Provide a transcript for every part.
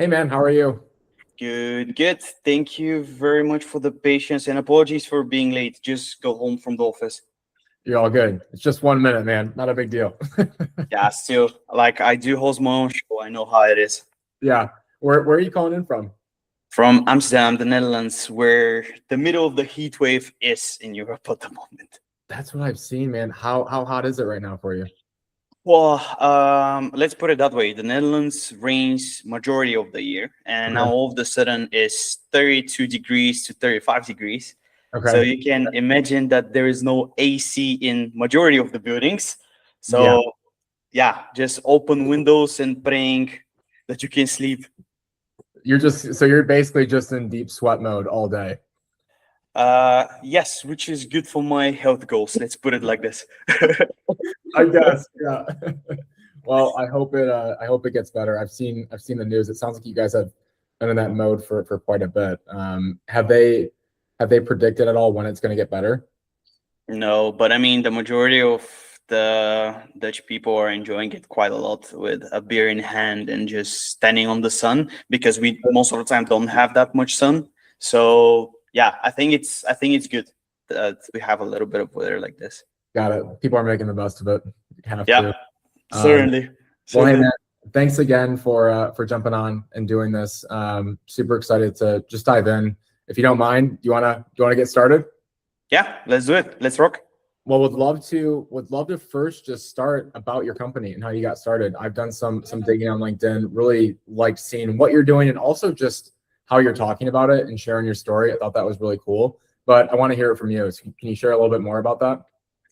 Hey man, how are you? Good, good. Thank you very much for the patience and apologies for being late. Just got home from the office. You're all good. It's just 1 minute, man. Not a big deal. Yeah, still, like I do host my own show. I know how it is. Yeah. Where are you calling in from? From Amsterdam, the Netherlands, where the middle of the heat wave is in Europe at the moment. That's what I've seen, man. How hot is it right now for you? Well, let's put it that way. The Netherlands rains majority of the year, and now Okay. all of the sudden is 32 degrees to 35 degrees. So Okay. you can imagine that there is no AC in majority of the buildings. Yeah. So yeah, just open windows and praying that you can sleep. You're basically just in deep sweat mode all day. Yes, which is good for my health goals. Let's put it like this. I guess. Yeah. Well, I hope it gets better. I've seen the news. It sounds like you guys have been in that mode for quite a bit. Have they predicted at all when it's going to get better? No, but I mean, the majority of the Dutch people are enjoying it quite a lot with a beer in hand and just standing on the sun because we most of the time don't have that much sun. So yeah, I think it's good that we have a little bit of weather like this. Got it. People are making the best of it. You have Yeah, to. Um, certainly, well, hey certainly. man, thanks again for jumping on and doing this. Super excited to just dive in. If you don't mind, do you wanna get started? Yeah, let's do it. Let's rock. Well, would love to first just start about your company and how you got started. I've done some digging on LinkedIn. Really liked seeing what you're doing and also just how you're talking about it and sharing your story. I thought that was really cool. But I want to hear it from you. So can you share a little bit more about that?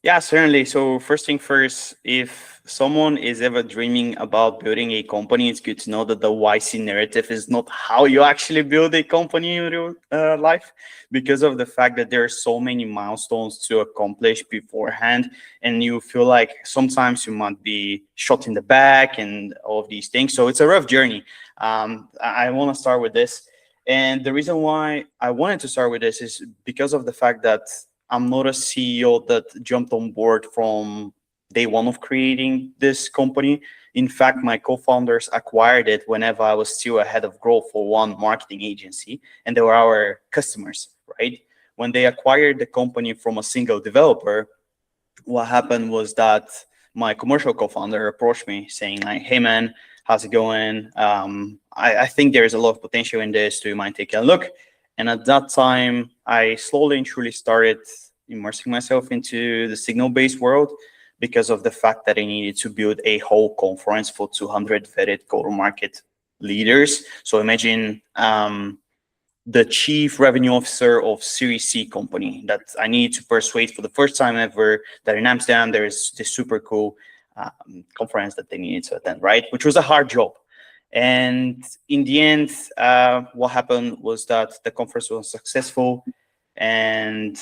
Yeah, certainly. So first thing first, if someone is ever dreaming about building a company, it's good to know that the YC narrative is not how you actually build a company in real life, because of the fact that there are so many milestones to accomplish beforehand, and you feel like sometimes you might be shot in the back and all of these things. So it's a rough journey. I want to start with this, and the reason why I wanted to start with this is because of the fact that I'm not a CEO that jumped on board from day one of creating this company. In fact, my co-founders acquired it whenever I was still a head of growth for one marketing agency, and they were our customers, right? When they acquired the company from a single developer, what happened was that my commercial co-founder approached me saying like, hey man, how's it going? I think there's a lot of potential in this. Do you mind taking a look? And at that time, I slowly and truly started immersing myself into the SignalBase world because of the fact that I needed to build a whole conference for 200 vetted go-to-market leaders. So imagine the chief revenue officer of Series C company that I need to persuade for the first time ever that in Amsterdam there is this super cool conference that they needed to attend, right? Which was a hard job. And in the end, what happened was that the conference was successful, and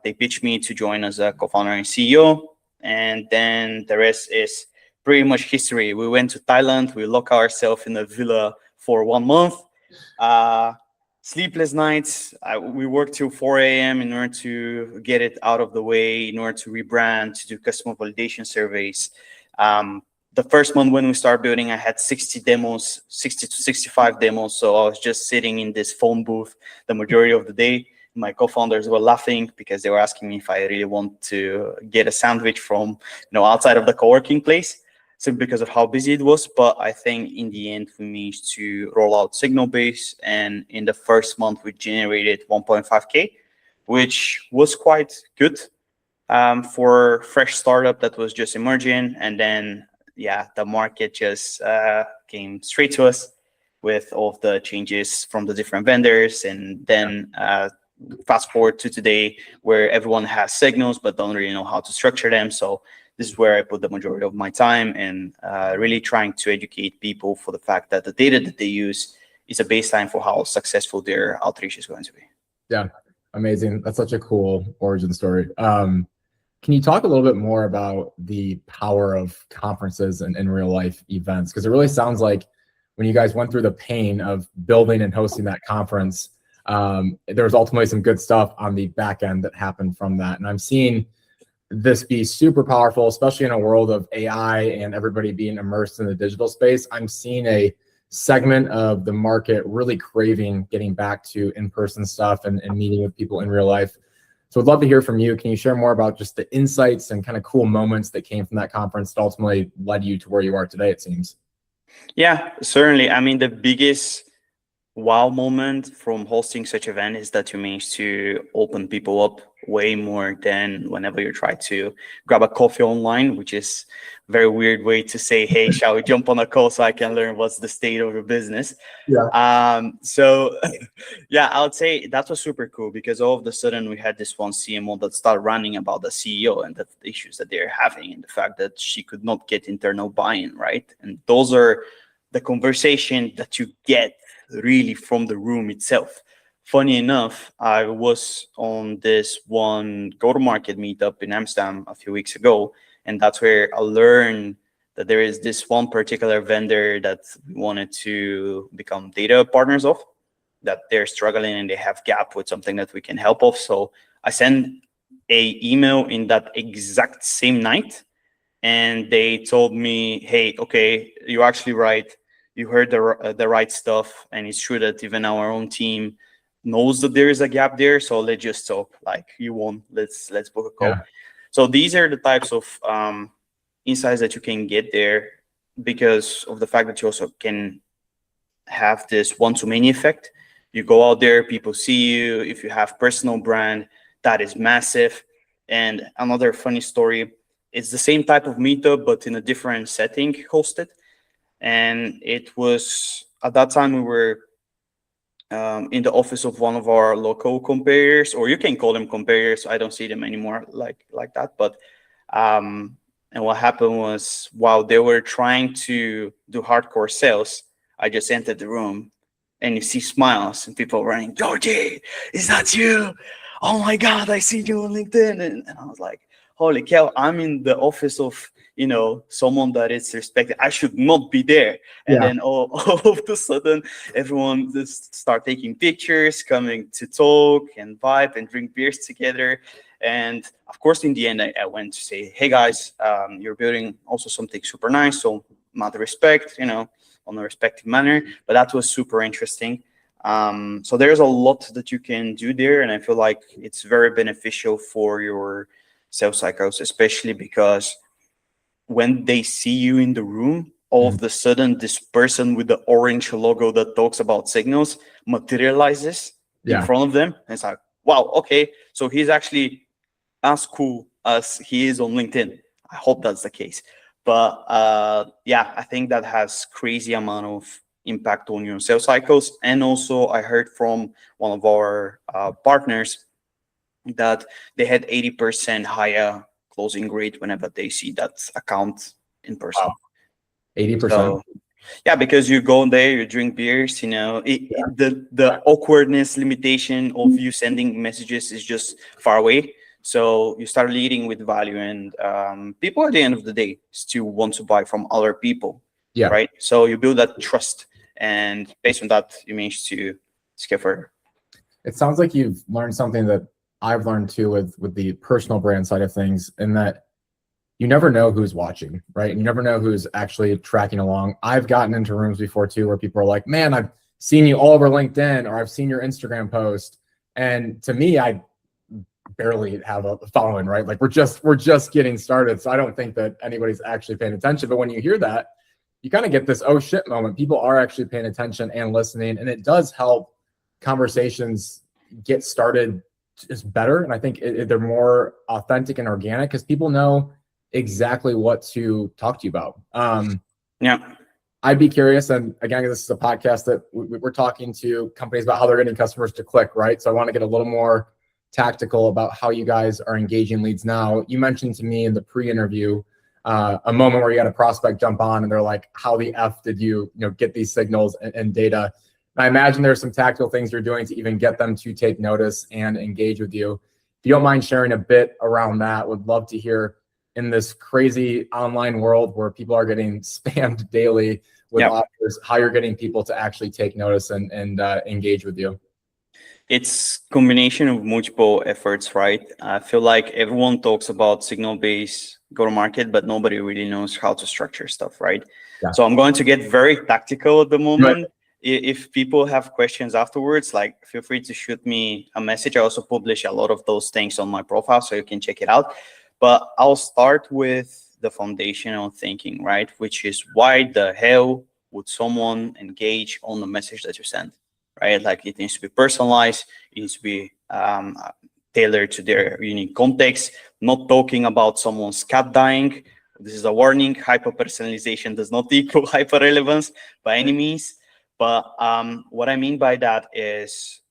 they pitched me to join as a co-founder and CEO. And then the rest is pretty much history. We went to Thailand. We locked ourselves in a villa for 1 month. Sleepless nights. We worked till 4 a.m. in order to get it out of the way, in order to rebrand, to do customer validation surveys. The first month when we started building, I had 60 demos, 60 to 65 demos. So I was just sitting in this phone booth the majority of the day. My co-founders were laughing because they were asking me if I really want to get a sandwich from, outside of the co-working place, simply because of how busy it was. But I think in the end, we managed to roll out SignalBase. And in the first month, we generated 1.5K, which was quite good for a fresh startup that was just emerging. And then yeah, the market just came straight to us with all of the changes from the different vendors. And then fast forward to today, where everyone has signals but don't really know how to structure them. So this is where I put the majority of my time, and really trying to educate people for the fact that the data that they use is a baseline for how successful their outreach is going to be. Yeah, amazing. That's such a cool origin story. Can you talk a little bit more about the power of conferences and in real life events? Because it really sounds like when you guys went through the pain of building and hosting that conference, there was ultimately some good stuff on the back end that happened from that. And I'm seeing this be super powerful, especially in a world of AI and everybody being immersed in the digital space. I'm seeing a segment of the market really craving getting back to in-person stuff and meeting with people in real life. So I'd love to hear from you. Can you share more about just the insights and kind of cool moments that came from that conference that ultimately led you to where you are today, it seems? Yeah, certainly. I mean, the biggest wow moment from hosting such event is that you manage to open people up way more than whenever you try to grab a coffee online, which is a very weird way to say, hey, shall we jump on a call so I can learn what's the state of your business? So yeah, I would say that was super cool because all of a sudden we had this one CMO that started running about the CEO and the issues that they're having and the fact that she could not get internal buy-in, right? And those are the conversation that you get really from the room itself. Funny enough, I was on this one go-to-market meetup in Amsterdam a few weeks ago, and that's where I learned that there is this one particular vendor that we wanted to become data partners of, that they're struggling and they have gap with something that we can help of. So I sent a email in that exact same night, and they told me, hey, okay, you're actually right. You heard the right stuff, and it's true that even our own team knows that there is a gap there. So let's just talk. Like, you won. Let's book a call. Yeah. So these are the types of insights that you can get there because of the fact that you also can have this one-to-many effect. You go out there, people see you. If you have personal brand, that is massive. And another funny story, it's the same type of meetup, but in a different setting hosted. And it was, at that time, we were in the office of one of our local competitors, or you can call them competitors. I don't see them anymore like that. But and what happened was, while they were trying to do hardcore sales, I just entered the room, and you see smiles and people running, Georgie, is that you? Oh my God, I see you on LinkedIn. And I was like, holy cow, I'm in the office of, someone that is respected. I should not be there. And then all of a sudden, everyone just start taking pictures, coming to talk and vibe and drink beers together. And of course, in the end, I went to say, hey guys, you're building also something super nice. So much respect, on a respectful manner. But that was super interesting. So there's a lot that you can do there. And I feel like it's very beneficial for your sales cycles, especially because when they see you in the room, all of a sudden this person with the orange logo that talks about signals materializes in front of them. And it's like, wow, okay, so he's actually as cool as he is on LinkedIn. I hope that's the case. But yeah, I think that has crazy amount of impact on your sales cycles. And also I heard from one of our partners that they had 80% higher closing rate whenever they see that account in person. Wow. 80%. So, yeah, because you go there, you drink beers, the awkwardness limitation of you sending messages is just far away. So you start leading with value, and people at the end of the day still want to buy from other people, right? So you build that trust, and based on that, you manage to scale further. It sounds like you've learned something that I've learned too with the personal brand side of things, in that you never know who's watching, right? And you never know who's actually tracking along. I've gotten into rooms before too where people are like, man, I've seen you all over LinkedIn, or I've seen your Instagram post. And to me, I barely have a following, right? Like we're just getting started. So I don't think that anybody's actually paying attention. But when you hear that, you kind of get this, oh shit moment. People are actually paying attention and listening. And it does help conversations get started just better. And I think they're more authentic and organic because people know exactly what to talk to you about. I'd be curious, and again, this is a podcast that we're talking to companies about how they're getting customers to click, right? So I want to get a little more tactical about how you guys are engaging leads now. You mentioned to me in the pre-interview a moment where you had a prospect jump on and they're like, how the F did you get these signals and data? And I imagine there's some tactical things you're doing to even get them to take notice and engage with you. If you don't mind sharing a bit around that, would love to hear, in this crazy online world where people are getting spammed daily with offers, how you're getting people to actually take notice and engage with you. It's combination of multiple efforts, right? I feel like everyone talks about SignalBase go-to-market, but nobody really knows how to structure stuff, right? Yeah. So I'm going to get very tactical at the moment. Right. If people have questions afterwards, like feel free to shoot me a message. I also publish a lot of those things on my profile, so you can check it out. But I'll start with the foundational thinking, right? Which is, why the hell would someone engage on the message that you send? Right? Like, it needs to be personalized, it needs to be tailored to their unique context, not talking about someone's cat dying. This is a warning. Hyper-personalization does not equal hyper-relevance by any means. But what I mean by that is,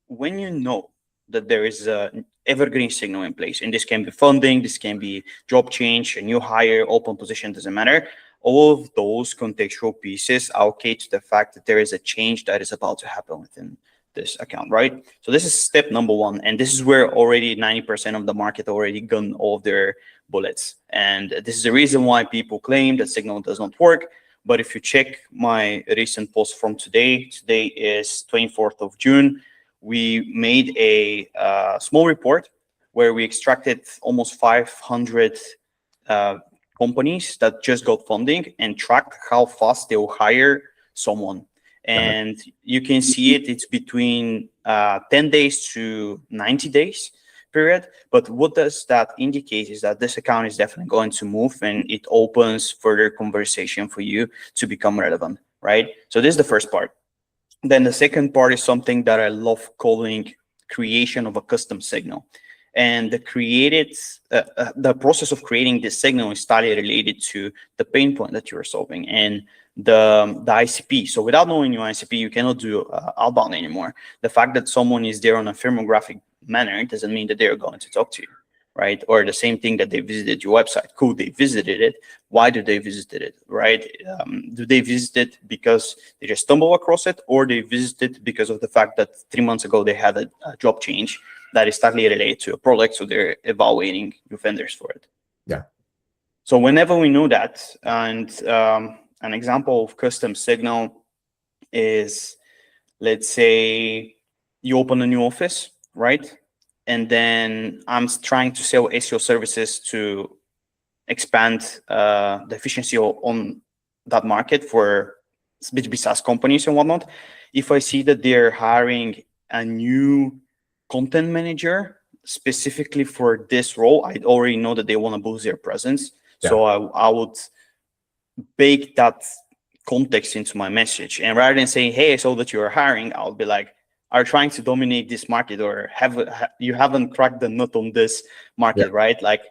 when you know that there is an evergreen signal in place, and this can be funding, this can be job change, a new hire, open position, doesn't matter. All of those contextual pieces allocate to the fact that there is a change that is about to happen within this account, right? So this is step number one. And this is where already 90% of the market already gun all of their bullets. And this is the reason why people claim that Signal does not work. But if you check my recent post from today is 24th of June, we made a small report where we extracted almost 500 companies that just got funding and tracked how fast they will hire someone. And you can see it's between 10 days to 90 days period. But what does that indicate is that this account is definitely going to move, and it opens further conversation for you to become relevant, right? So this is the first part. Then the second part is something that I love calling creation of a custom signal. And the process of creating this signal is totally related to the pain point that you're solving and the ICP. So without knowing your ICP, you cannot do outbound anymore. The fact that someone is there on a firmographic manner doesn't mean that they're going to talk to you, right? Or the same thing that they visited your website. Cool, they visited it. Why did they visit it, right? Do they visit it because they just stumble across it, or they visited because of the fact that 3 months ago they had a job change that is totally related to a product, so they're evaluating your vendors for it. Yeah. So whenever we know that, and an example of custom signal is, let's say you open a new office, right? And then I'm trying to sell SEO services to expand the efficiency on that market for B2B SaaS companies and whatnot. If I see that they're hiring a new content manager specifically for this role, I already know that they want to boost their presence. Yeah. So I would bake that context into my message. And rather than saying, hey, I saw that you're hiring, I'll be like, are trying to dominate this market, or you haven't cracked the nut on this market, yeah, right? Like,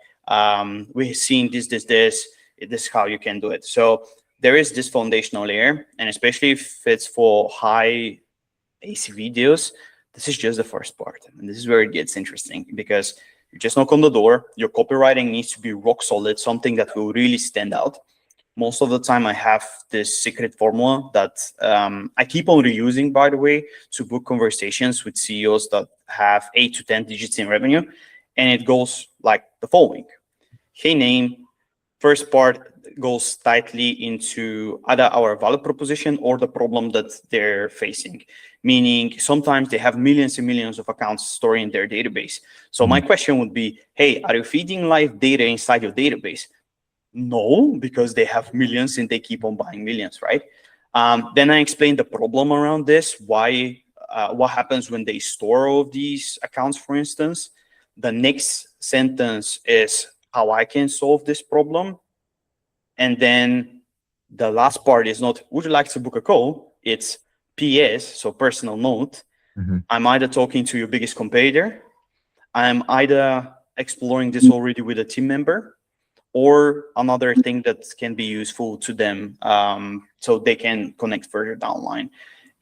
we've seen this is how you can do it. So there is this foundational layer, and especially if it's for high ACV deals, this is just the first part. And this is where it gets interesting, because you just knock on the door, your copywriting needs to be rock solid, something that will really stand out. Most of the time, I have this secret formula that I keep on reusing, by the way, to book conversations with CEOs that have 8 to 10 digits in revenue. And it goes like the following. Hey, name. First part goes tightly into either our value proposition or the problem that they're facing. Meaning, sometimes they have millions and millions of accounts stored in their database. So my question would be, hey, are you feeding live data inside your database? No, because they have millions and they keep on buying millions, right? Then I explain the problem around this, why, what happens when they store all of these accounts, for instance. The next sentence is how I can solve this problem. And then the last part is not, would you like to book a call? It's PS, so personal note. I'm either talking to your biggest competitor, I'm either exploring this already with a team member, or another thing that can be useful to them, so they can connect further down the line.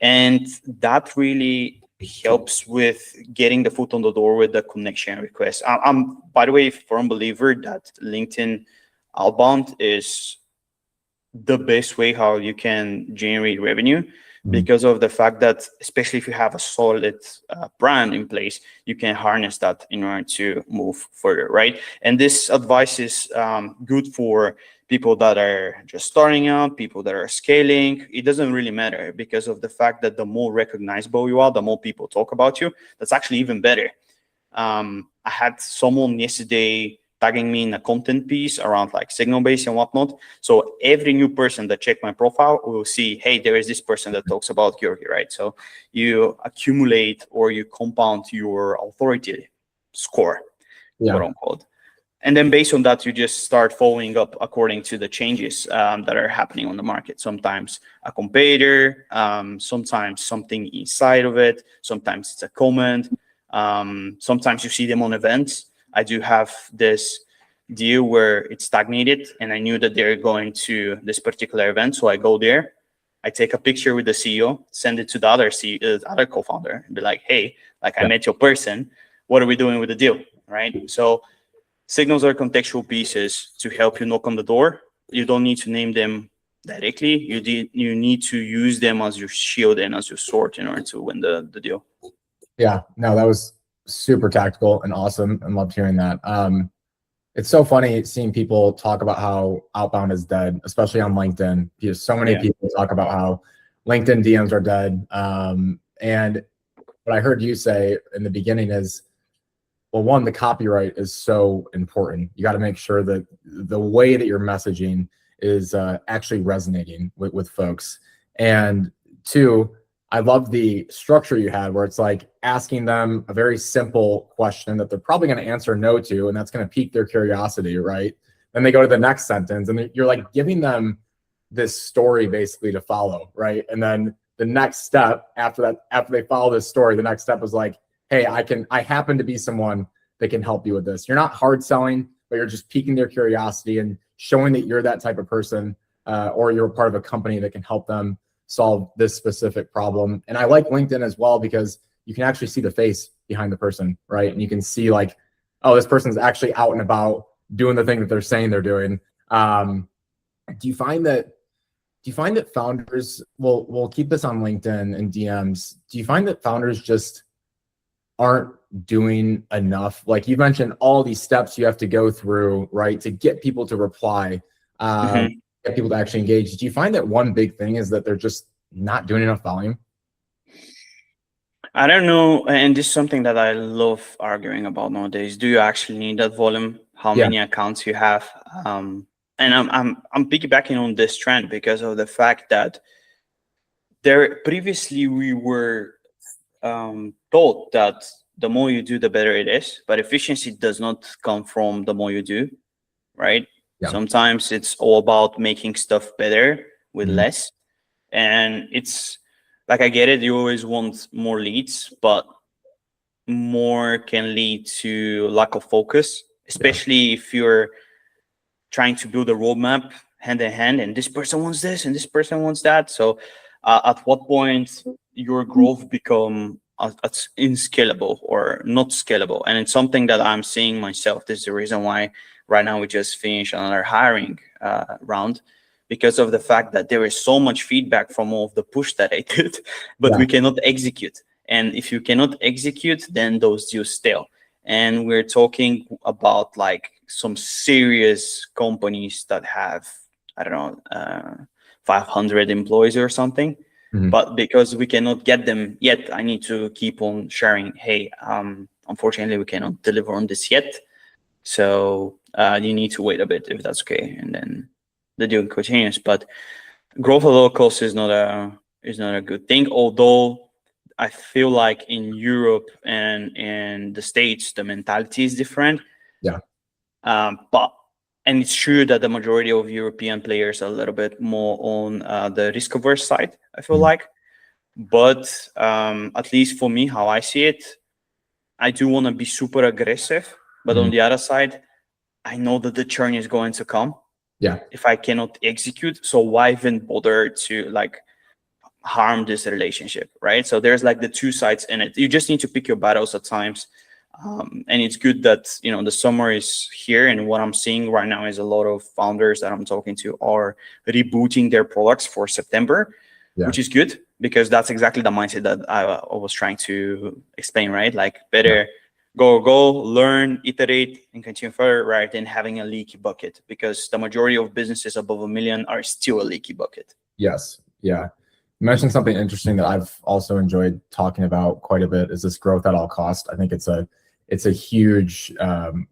And that really helps with getting the foot on the door with the connection request. I'm, by the way, a firm believer that LinkedIn outbound is the best way how you can generate revenue, because of the fact that, especially if you have a solid brand in place, you can harness that in order to move further, right? And this advice is good for people that are just starting out, people that are scaling. It doesn't really matter, because of the fact that the more recognizable you are, the more people talk about you. That's actually even better. I had someone yesterday tagging me in a content piece around like SignalBase and whatnot. So every new person that check my profile will see, hey, there is this person that talks about Georgi, right? So you accumulate or you compound your authority score, quote unquote. And then based on that, you just start following up according to the changes that are happening on the market. Sometimes a competitor, sometimes something inside of it, sometimes it's a comment. Sometimes you see them on events. I do have this deal where it's stagnated, and I knew that they're going to this particular event. So I go there, I take a picture with the CEO, send it to the other co-founder, and be like, hey, like I met your person. What are we doing with the deal, right? So signals are contextual pieces to help you knock on the door. You don't need to name them directly. You need to use them as your shield and as your sword in order to win the deal. Yeah, no, that was super tactical and awesome, and loved hearing that. It's so funny seeing people talk about how Outbound is dead, especially on LinkedIn, because so many people talk about how LinkedIn DMs are dead. And what I heard you say in the beginning is, well, one, the copyright is so important. You got to make sure that the way that you're messaging is actually resonating with folks. And two, I love the structure you had where it's like asking them a very simple question that they're probably going to answer no to, and that's going to pique their curiosity, right? Then they go to the next sentence, and you're like giving them this story basically to follow, right? And then the next step after that, after they follow this story, the next step is like, hey, I happen to be someone that can help you with this. You're not hard selling, but you're just piquing their curiosity and showing that you're that type of person, or you're part of a company that can help them solve this specific problem. And I like LinkedIn as well because you can actually see the face behind the person, right? And you can see like, oh, this person's actually out and about doing the thing that they're saying they're doing. Do you find that founders will keep this on LinkedIn and DMs? Do you find that founders just aren't doing enough? Like you mentioned all these steps you have to go through, right, to get people to reply, get people to actually engage. Do you find that one big thing is that they're just not doing enough volume? I don't know, and this is something that I love arguing about nowadays. Do you actually need that volume? How many accounts you have? And I'm piggybacking on this trend because of the fact that previously we were told that the more you do, the better it is. But efficiency does not come from the more you do, right? Yeah. Sometimes it's all about making stuff better with less. And it's like, I get it, you always want more leads, but more can lead to lack of focus, especially if you're trying to build a roadmap hand in hand, and this person wants this and this person wants that. So at what point your growth become unscalable or not scalable? And it's something that I'm seeing myself. This is the reason why right now we just finished another hiring round, because of the fact that there is so much feedback from all of the push that I did, but we cannot execute. And if you cannot execute, then those deals stale. And we're talking about like some serious companies that have, I don't know, 500 employees or something. But because we cannot get them yet, I need to keep on sharing, hey, unfortunately, we cannot deliver on this yet. So you need to wait a bit if that's okay. And then the deal continues. But growth at low cost is not a good thing. Although I feel like in Europe and in the States, the mentality is different. Yeah. And it's true that the majority of European players are a little bit more on the risk-averse side, I feel like. But at least for me, how I see it, I do want to be super aggressive. But on the other side, I know that the churn is going to come. Yeah. If I cannot execute, so why even bother to like harm this relationship, right? So there's like the two sides in it. You just need to pick your battles at times. And it's good that, you know, the summer is here, and what I'm seeing right now is a lot of founders that I'm talking to are rebooting their products for September, which is good because that's exactly the mindset that I was trying to explain, right? Like better go, learn, iterate, and continue further, rather than having a leaky bucket, because the majority of businesses above 1 million are still a leaky bucket. Yes. Yeah. You mentioned something interesting that I've also enjoyed talking about quite a bit, is this growth at all cost. I think it's a huge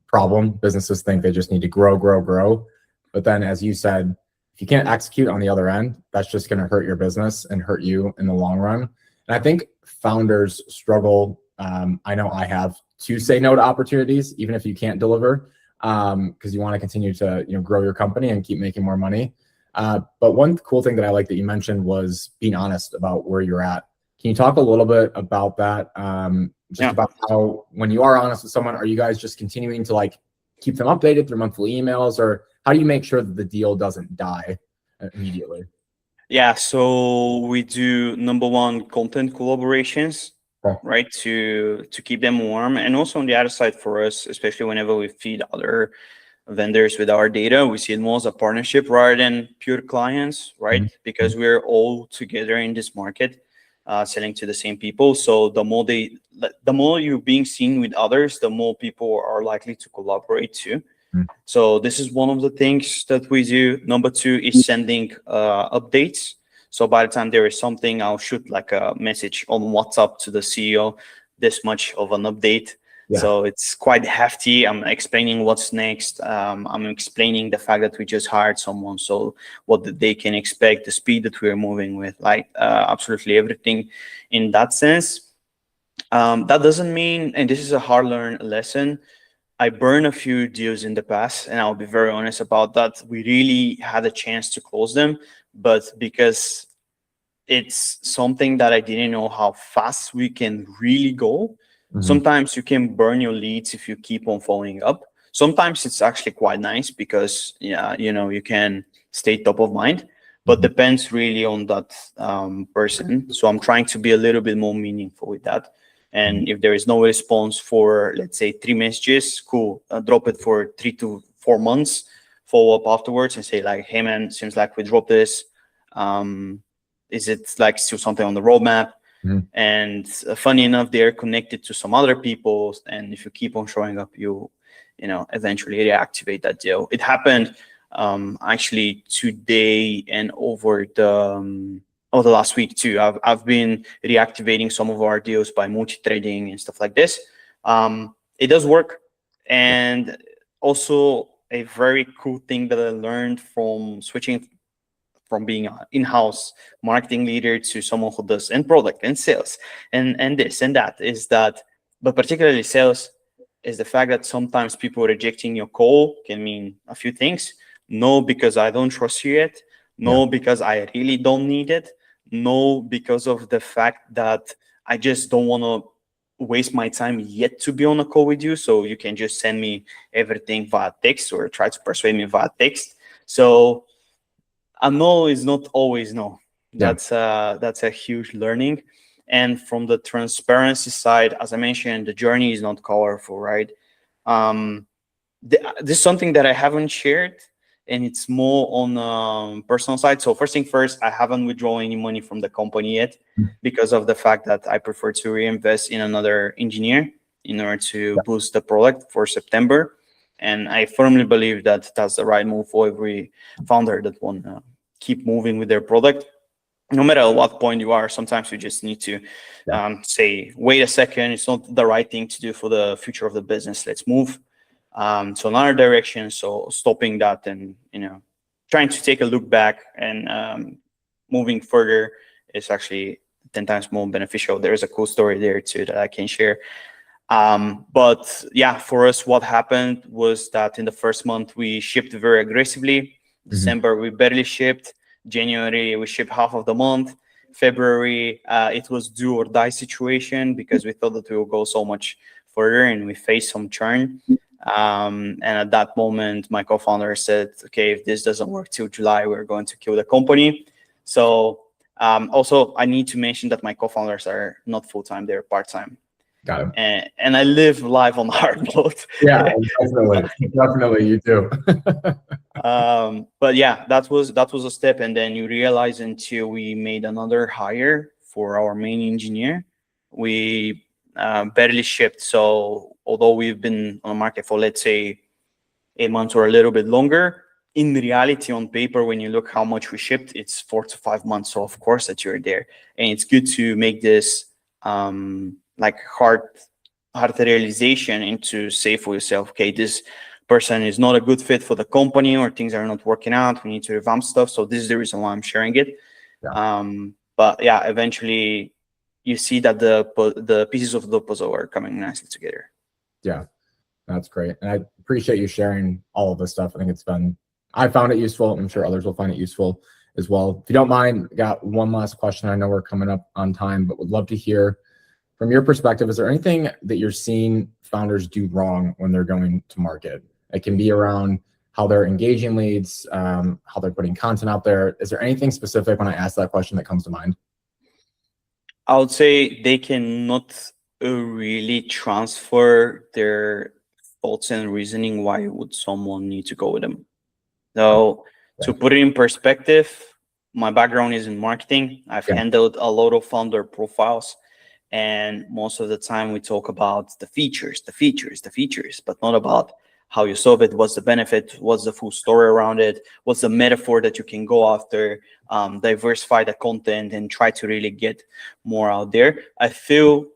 problem. Businesses think they just need to grow. But then, as you said, if you can't execute on the other end, that's just going to hurt your business and hurt you in the long run. And I think founders struggle. I know I have, to say no to opportunities, even if you can't deliver, because you want to continue to grow your company and keep making more money. But one cool thing that I like that you mentioned was being honest about where you're at. Can you talk a little bit about that? About how, when you are honest with someone, are you guys just continuing to like keep them updated through monthly emails, or how do you make sure that the deal doesn't die immediately? Yeah, so we do, number one, content collaborations, right, to keep them warm. And also on the other side for us, especially whenever we feed other vendors with our data, we see it more as a partnership rather than pure clients, right? Mm-hmm. Because we're all together in this market, selling to the same people. So the more you're being seen with others, the more people are likely to collaborate too. So this is one of the things that we do. Number two is sending updates. So by the time there is something, I'll shoot like a message on WhatsApp to the CEO, this much of an update. Yeah. So it's quite hefty. I'm explaining what's next. I'm explaining the fact that we just hired someone, so what they can expect, the speed that we're moving with, like absolutely everything in that sense. That doesn't mean, and this is a hard-learned lesson, I burned a few deals in the past, and I'll be very honest about that. We really had a chance to close them, but because it's something that I didn't know how fast we can really go. Sometimes you can burn your leads if you keep on following up. Sometimes it's actually quite nice because, you can stay top of mind, but depends really on that person. So I'm trying to be a little bit more meaningful with that. And if there is no response for, let's say, 3 messages, cool, drop it for 3 to 4 months, follow up afterwards and say like, hey man, seems like we dropped this. Is it like still something on the roadmap? And funny enough, they're connected to some other people. And if you keep on showing up, you eventually reactivate that deal. It happened actually today and over the last week too. I've been reactivating some of our deals by multi-trading and stuff like this. It does work. And also a very cool thing that I learned from switching from being an in-house marketing leader to someone who does end product and sales and this and that is that, but particularly sales, is the fact that sometimes people rejecting your call can mean a few things. No, because I don't trust you yet. No, because I really don't need it. No, because of the fact that I just don't want to waste my time yet to be on a call with you. So you can just send me everything via text or try to persuade me via text. So a no is not always no. That's a huge learning. And from the transparency side, as I mentioned, the journey is not colorful, right? This is something that I haven't shared, and it's more on personal side. So first thing first, I haven't withdrawn any money from the company yet because of the fact that I prefer to reinvest in another engineer in order to boost the product for September. And I firmly believe that that's the right move for every founder that want to keep moving with their product. No matter at what point you are, sometimes you just need to say, wait a second, it's not the right thing to do for the future of the business. Let's move to another direction. So stopping that and, trying to take a look back and moving further is actually 10 times more beneficial. There is a cool story there too that I can share. But yeah, for us, what happened was that in the first month, we shipped very aggressively. December, we barely shipped. January, we shipped half of the month. February, it was do or die situation because we thought that we would go so much further and we faced some churn. And at that moment, my co-founder said, okay, if this doesn't work till July, we're going to kill the company. So also, I need to mention that my co-founders are not full-time, they're part-time. Got it. And I live live on hard mode. Yeah, definitely you do. But yeah, that was a step, and then you realize until we made another hire for our main engineer, we barely shipped. So although we've been on the market for, let's say, 8 months or a little bit longer, in reality, on paper, when you look how much we shipped, it's 4 to 5 months. So of course that you're there, and it's good to make this like hard realization and to say for yourself, okay, this person is not a good fit for the company, or things are not working out. We need to revamp stuff. So this is the reason why I'm sharing it. Yeah. But yeah, eventually you see that the pieces of the puzzle are coming nicely together. Yeah, that's great. And I appreciate you sharing all of this stuff. I think I found it useful. I'm sure others will find it useful as well. If you don't mind, got one last question. I know we're coming up on time, but would love to hear from your perspective. Is there anything that you're seeing founders do wrong when they're going to market? It can be around how they're engaging leads, how they're putting content out there. Is there anything specific when I ask that question that comes to mind? I would say they cannot really transfer their thoughts and reasoning. Why would someone need to go with them? So to put it in perspective, my background is in marketing. I've handled a lot of founder profiles, and most of the time we talk about the features, but not about how you solve it, what's the benefit, what's the full story around it, what's the metaphor that you can go after, diversify the content and try to really get more out there. I feel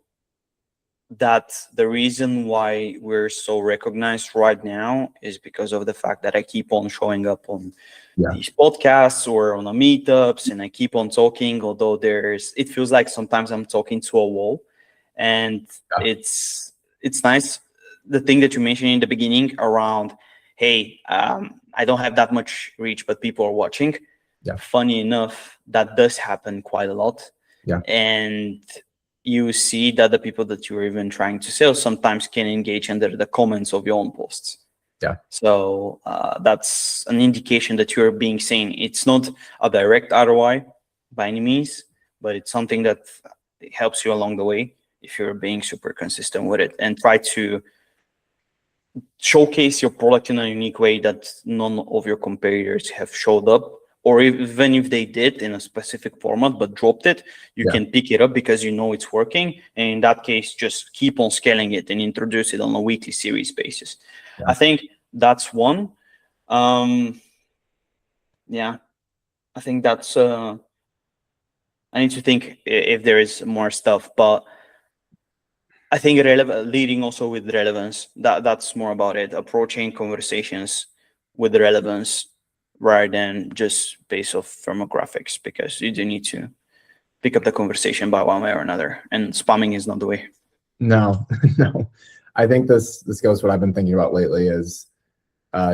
that the reason why we're so recognized right now is because of the fact that I keep on showing up on these podcasts or on the meetups, and I keep on talking, although it feels like sometimes I'm talking to a wall, and it's nice. The thing that you mentioned in the beginning around, hey, I don't have that much reach, but people are watching. Funny enough, that does happen quite a lot. And you see that the people that you're even trying to sell sometimes can engage under the comments of your own posts. So that's an indication that you're being seen. It's not a direct ROI by any means, but it's something that helps you along the way if you're being super consistent with it and try to showcase your product in a unique way that none of your competitors have showed up, or even if they did in a specific format but dropped it, you can pick it up because you know it's working, and in that case just keep on scaling it and introduce it on a weekly series basis. I think that's one. I think that's I need to think if there is more stuff, but I think leading also with relevance. That's more about it. Approaching conversations with relevance rather than just based off firmographics, because you do need to pick up the conversation by one way or another, and spamming is not the way. No, no. I think this goes what I've been thinking about lately is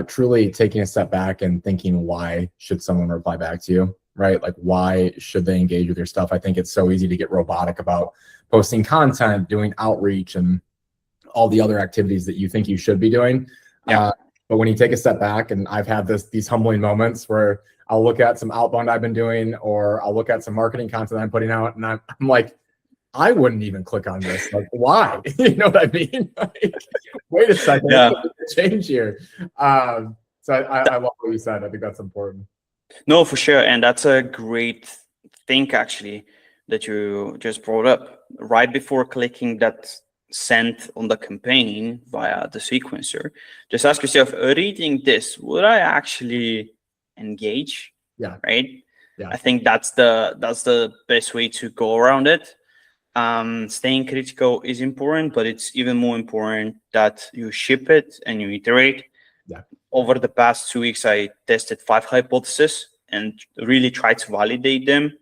truly taking a step back and thinking, why should someone reply back to you, right? Like, why should they engage with your stuff? I think it's so easy to get robotic about posting content, doing outreach, and all the other activities that you think you should be doing. But when you take a step back, and I've had these humbling moments where I'll look at some outbound I've been doing, or I'll look at some marketing content I'm putting out, and I'm like, I wouldn't even click on this. Like, why? You know what I mean? Like, wait a second, change here. So I love what you said. I think that's important. No, for sure. And that's a great thing, actually, that you just brought up. Right before clicking that send on the campaign via the sequencer, just ask yourself, reading this, would I actually engage? Right? I think that's the best way to go around it. Staying critical is important, but it's even more important that you ship it and you iterate. Over the past 2 weeks, I tested 5 hypotheses and really tried to validate them.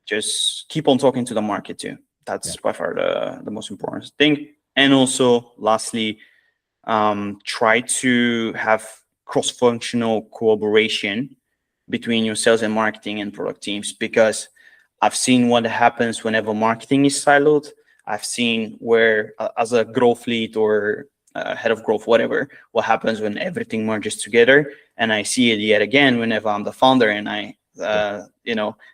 Just keep on talking to the market too. That's by far the most important thing. And also, lastly, try to have cross-functional collaboration between your sales and marketing and product teams, because I've seen what happens whenever marketing is siloed. I've seen where, as a growth lead or head of growth, whatever, what happens when everything merges together. And I see it yet again whenever I'm the founder and I,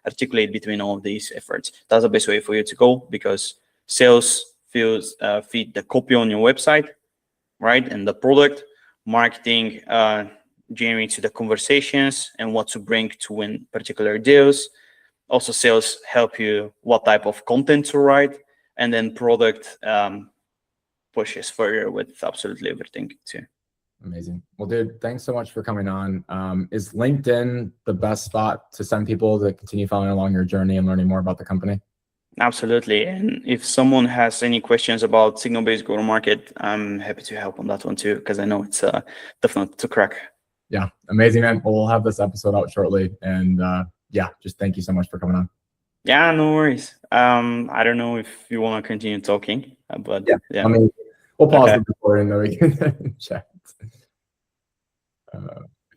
articulate between all of these efforts. That's the best way for you to go, because sales feed the copy on your website, right? And the product marketing generates the conversations and what to bring to win particular deals. Also, sales help you what type of content to write, and then product pushes further with absolutely everything too. Amazing. Well, dude, thanks so much for coming on. Is LinkedIn the best spot to send people to continue following along your journey and learning more about the company? Absolutely. And if someone has any questions about SignalBase go-to-market, I'm happy to help on that one too, because I know it's definitely to crack. Yeah, amazing, man. Well, we'll have this episode out shortly. And yeah, just thank you so much for coming on. Yeah, no worries. I don't know if you want to continue talking, but yeah. I mean, we'll pause the recording, then we can check.